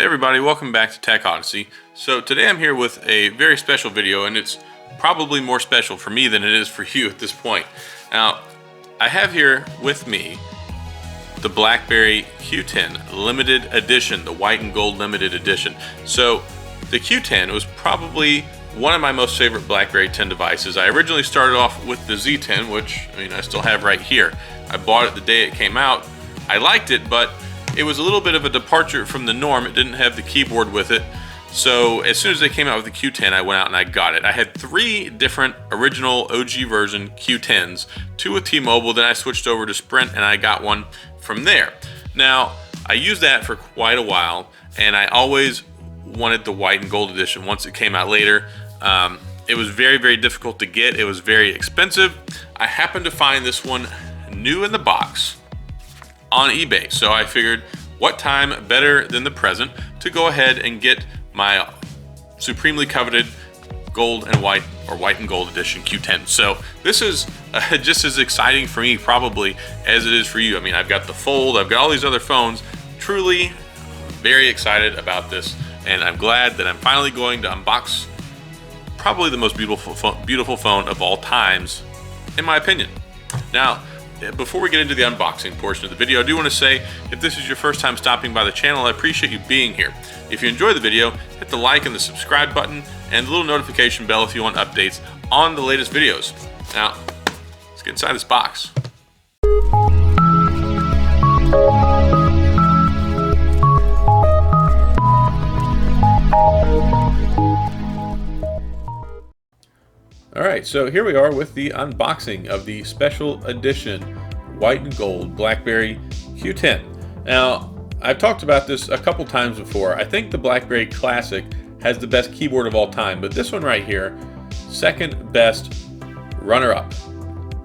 everybody, welcome back to Tech Odyssey. So today I'm here with a very special video, and it's probably more special for me than it is for you at this point. Now, I have here with me the BlackBerry Q10 limited edition, the white and gold limited edition. So the Q10 was probably one of my most favorite BlackBerry 10 devices. I originally started off with the Z10, which I still have right here. I bought it the day it came out. I liked it, but it was a little bit of a departure from the norm. It didn't have the keyboard with it. So as soon as they came out with the Q10, I went out and I got it. I had 3 different original OG version Q10s, 2 with T-Mobile, then I switched over to Sprint and I got one from there. Now, I used that for quite a while, and I always wanted the white and gold edition once it came out later. It was very, very difficult to get. It was very expensive. I happened to find this one new in the box on eBay. So I figured, what time better than the present to go ahead and get my supremely coveted gold and white, or white and gold edition Q10. So this is just as exciting for me probably as it is for you. I've got the Fold, I've got all these other phones. Truly very excited about this, and I'm glad that I'm finally going to unbox probably the most beautiful phone of all times, in my opinion. Now, before we get into the unboxing portion of the video, I do want to say, if this is your first time stopping by the channel, I appreciate you being here. If you enjoy the video, hit the like and the subscribe button and the little notification bell if you want updates on the latest videos. Now, let's get inside this box. Alright, so here we are with the unboxing of the special edition white and gold BlackBerry Q10. Now, I've talked about this a couple times before. I think the BlackBerry Classic has the best keyboard of all time, but this one right here, second best runner-up.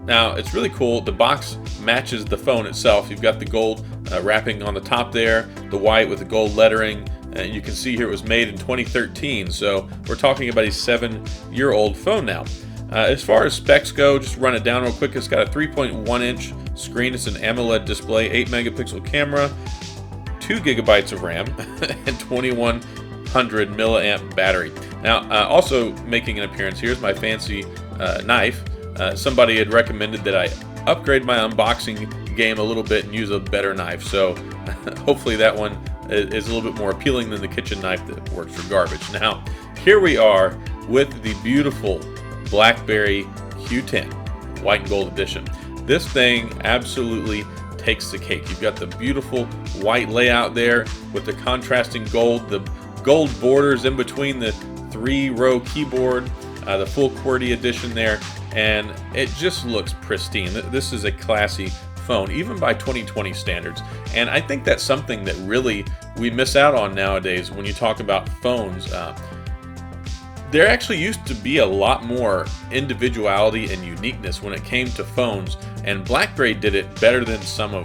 Now, it's really cool. The box matches the phone itself. You've got the gold wrapping on the top there, the white with the gold lettering. And you can see here it was made in 2013, so we're talking about a 7-year-old phone now. As far as specs go, just run it down real quick. It's got a 3.1-inch screen. It's an AMOLED display, 8-megapixel camera, 2 gigabytes of RAM, and 2100 milliamp battery. Now, also making an appearance, here's my fancy knife. Somebody had recommended that I upgrade my unboxing game a little bit and use a better knife, so hopefully that one is a little bit more appealing than the kitchen knife that works for garbage. Now, here we are with the beautiful BlackBerry Q10 white and gold edition. This thing absolutely takes the cake. You've got the beautiful white layout there with the contrasting gold, the gold borders in between the 3-row keyboard, the full QWERTY edition there, and it just looks pristine. This is a classy phone, even by 2020 standards, and I think that's something that really we miss out on nowadays when you talk about phones. There actually used to be a lot more individuality and uniqueness when it came to phones, and BlackBerry did it better than some of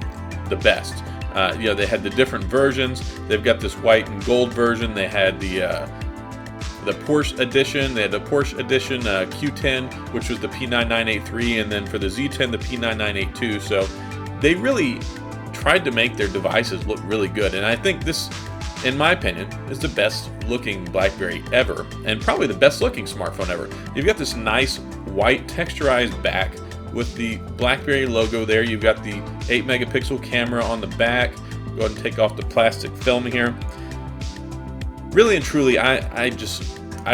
the best. They had the different versions. They've got this white and gold version. They had the Porsche edition. They had the Porsche edition Q10, which was the P9983, and then for the Z10, the P9982. So they really tried to make their devices look really good, and I think this, in my opinion, is the best looking BlackBerry ever, and probably the best looking smartphone ever. You've got this nice white texturized back with the BlackBerry logo there. You've got the 8-megapixel camera on the back. Go ahead and take off the plastic film here. Really and truly, I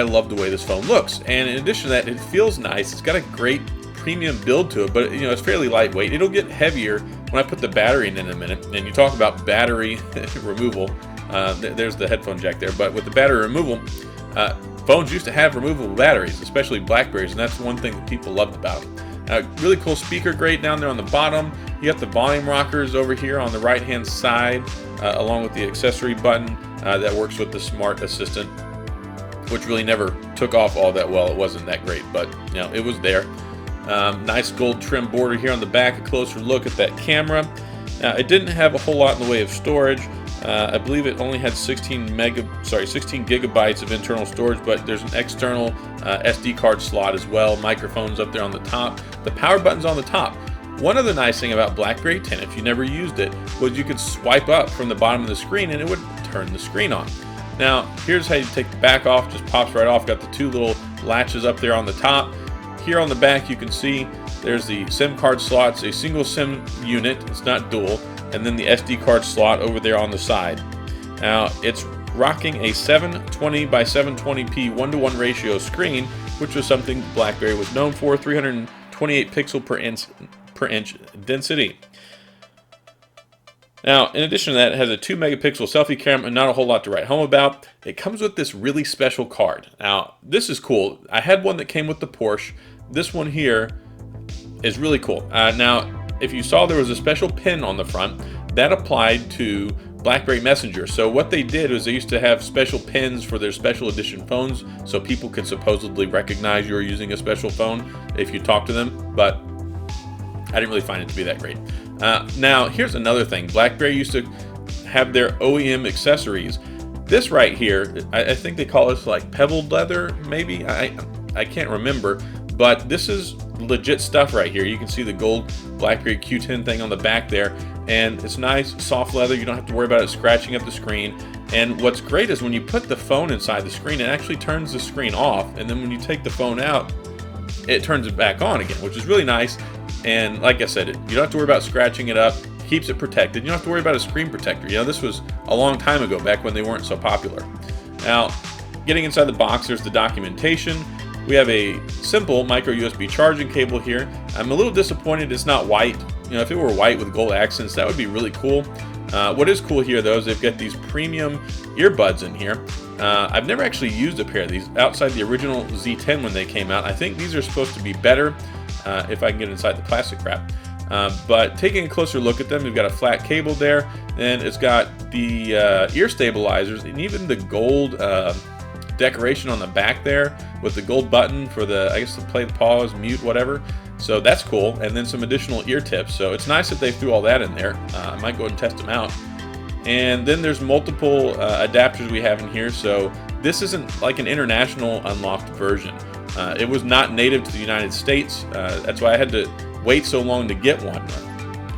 love the way this phone looks, and in addition to that, it feels nice. It's got a great premium build to it, but it's fairly lightweight. It'll get heavier when I put the battery in a minute. And you talk about battery removal. There's the headphone jack there, but with the battery removal, phones used to have removable batteries, especially BlackBerries, and that's one thing that people loved about them. Really cool speaker grate down there on the bottom. You got the volume rockers over here on the right hand side, along with the accessory button that works with the Smart Assistant, which really never took off all that well. It wasn't that great, but it was there. Nice gold trim border here on the back. A closer look at that camera. It didn't have a whole lot in the way of storage. I believe it only had 16 gigabytes of internal storage, but there's an external SD card slot as well. Microphones up there on the top. The power button's on the top. One other nice thing about BlackBerry 10, if you never used it, was you could swipe up from the bottom of the screen and it would turn the screen on. Now, here's how you take the back off. Just pops right off. Got the two little latches up there on the top. Here on the back, you can see there's the SIM card slots, a single SIM unit. It's not dual. And then the SD card slot over there on the side. Now, it's rocking a 720 by 720p 1:1 ratio screen, which was something BlackBerry was known for, 328 pixel per inch density. Now, in addition to that, it has a 2 megapixel selfie camera, and not a whole lot to write home about. It comes with this really special card. Now, this is cool. I had one that came with the Porsche. This one here is really cool. Now, if you saw, there was a special pin on the front that applied to BlackBerry Messenger. So what they did was they used to have special pins for their special edition phones, so people could supposedly recognize you were using a special phone if you talk to them, but I didn't really find it to be that great. Now, here's another thing. BlackBerry used to have their OEM accessories. This right here, I think they call this like pebbled leather, maybe? I can't remember, but this is legit stuff right here. You can see the gold BlackBerry Q10 thing on the back there, and it's nice, soft leather. You don't have to worry about it scratching up the screen. And what's great is when you put the phone inside the screen, it actually turns the screen off, and then when you take the phone out, it turns it back on again, which is really nice. And like I said, you don't have to worry about scratching it up. Keeps it protected. You don't have to worry about a screen protector. You know, this was a long time ago, back when they weren't so popular. Now, getting inside the box, there's the documentation. We have a simple micro USB charging cable here. I'm a little disappointed it's not white. You know, if it were white with gold accents, that would be really cool. What is cool here, though, is they've got these premium earbuds in here. I've never actually used a pair of these outside the original Z10 when they came out. I think these are supposed to be better if I can get inside the plastic wrap. But taking a closer look at them, we've got a flat cable there, and it's got the ear stabilizers, and even the gold decoration on the back there with the gold button for the, I guess, to play the pause, mute, whatever. So that's cool. And then some additional ear tips. So it's nice that they threw all that in there. I might go ahead and test them out. And then there's multiple adapters we have in here. So this isn't like an international unlocked version. It was not native to the United States. That's why I had to wait so long to get one.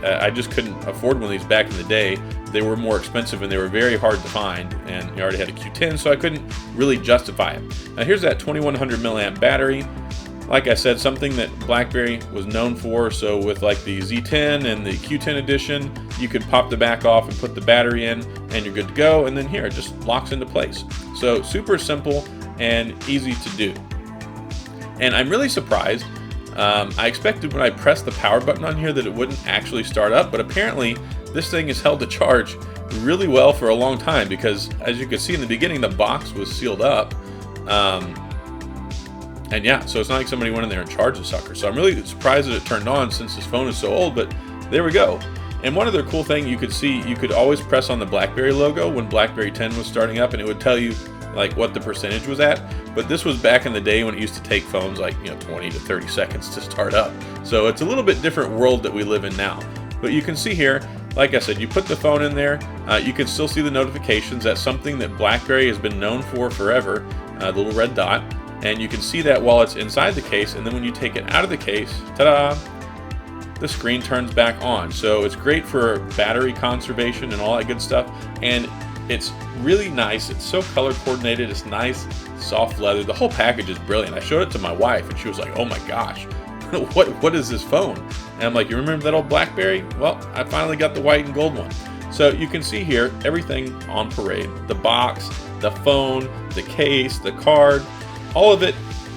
I just couldn't afford one of these back in the day. They were more expensive and they were very hard to find, and you already had a Q10, so I couldn't really justify it. Now here's that 2100 milliamp battery. Like I said, something that BlackBerry was known for. So with like the Z10 and the Q10 edition, you could pop the back off and put the battery in and you're good to go. And then here, it just locks into place. So super simple and easy to do. And I'm really surprised. I expected when I pressed the power button on here that it wouldn't actually start up, but apparently this thing is held to charge really well for a long time, because as you can see in the beginning, the box was sealed up. And yeah, so it's not like somebody went in there and charged the sucker. So I'm really surprised that it turned on since this phone is so old, but there we go. And one other cool thing you could see, you could always press on the BlackBerry logo when BlackBerry 10 was starting up, and it would tell you like what the percentage was at. But this was back in the day when it used to take phones like 20 to 30 seconds to start up. So it's a little bit different world that we live in now. But you can see here, like I said, you put the phone in there, you can still see the notifications. That's something that BlackBerry has been known for forever, the little red dot. And you can see that while it's inside the case, and then when you take it out of the case, ta-da, the screen turns back on. So it's great for battery conservation and all that good stuff. And it's really nice. It's so color coordinated. It's nice, soft leather. The whole package is brilliant. I showed it to my wife and she was like, oh my gosh, what is this phone? And I'm like, you remember that old BlackBerry? Well, I finally got the white and gold one. So you can see here, everything on parade. The box, the phone, the case, the card, all of it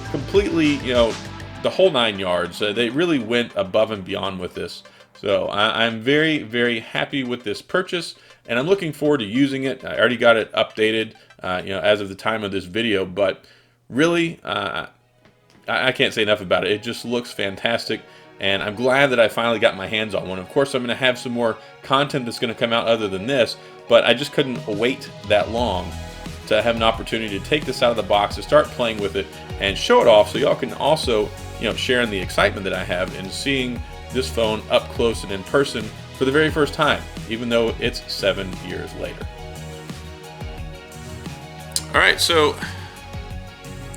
completely, the whole 9 yards. They really went above and beyond with this. So I'm very, very happy with this purchase, and I'm looking forward to using it. I already got it updated, as of the time of this video, but really, I can't say enough about it. It just looks fantastic, and I'm glad that I finally got my hands on one. Of course, I'm going to have some more content that's going to come out other than this, but I just couldn't wait that long to have an opportunity to take this out of the box, to start playing with it, and show it off so y'all can also, share in the excitement that I have in seeing this phone up close and in person for the very first time, even though it's 7 years later. All right, so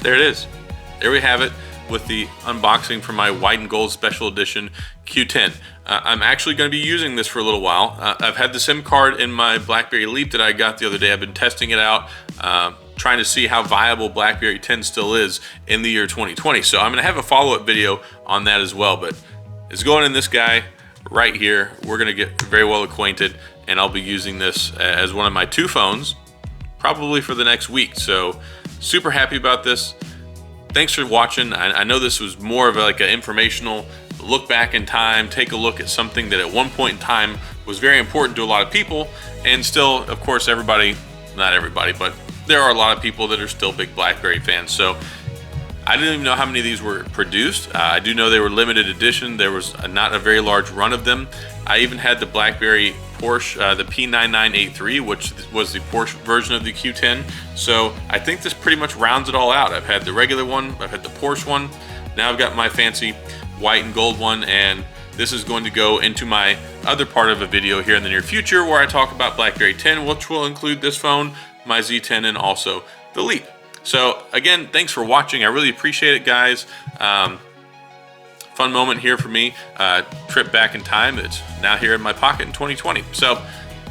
there it is. There we have it. with the unboxing for my white and gold special edition Q10. I'm actually going to be using this for a little while. I've had the SIM card in my BlackBerry Leap that I got the other day. I've been testing it out, trying to see how viable BlackBerry 10 still is in the year 2020. So I'm going to have a follow-up video on that as well, but it's going in this guy right here. We're going to get very well acquainted, and I'll be using this as one of my 2 phones probably for the next week. So super happy about this. Thanks for watching. I know this was more of like an informational look back in time, take a look at something that at one point in time was very important to a lot of people, and still, of course, everybody, not everybody, but there are a lot of people that are still big BlackBerry fans. So I didn't even know how many of these were produced. I do know they were limited edition. There was not a very large run of them. I even had the BlackBerry Porsche, the P9983, which was the Porsche version of the Q10. So I think this pretty much rounds it all out. I've had the regular one, I've had the Porsche one, now I've got my fancy white and gold one, and this is going to go into my other part of a video here in the near future where I talk about BlackBerry 10, which will include this phone, my Z10, and also the Leap. So again, thanks for watching. I really appreciate it, guys. Fun moment here for me. Trip back in time. It's now here in my pocket in 2020. So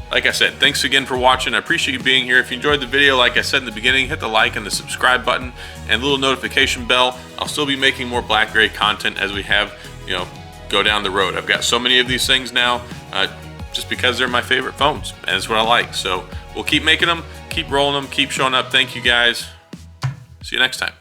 like I said, thanks again for watching. I appreciate you being here. If you enjoyed the video, like I said in the beginning, hit the like and the subscribe button and the little notification bell. I'll still be making more BlackBerry content as we have, go down the road. I've got so many of these things now just because they're my favorite phones, and it's what I like. So we'll keep making them, keep rolling them, keep showing up. Thank you, guys. See you next time.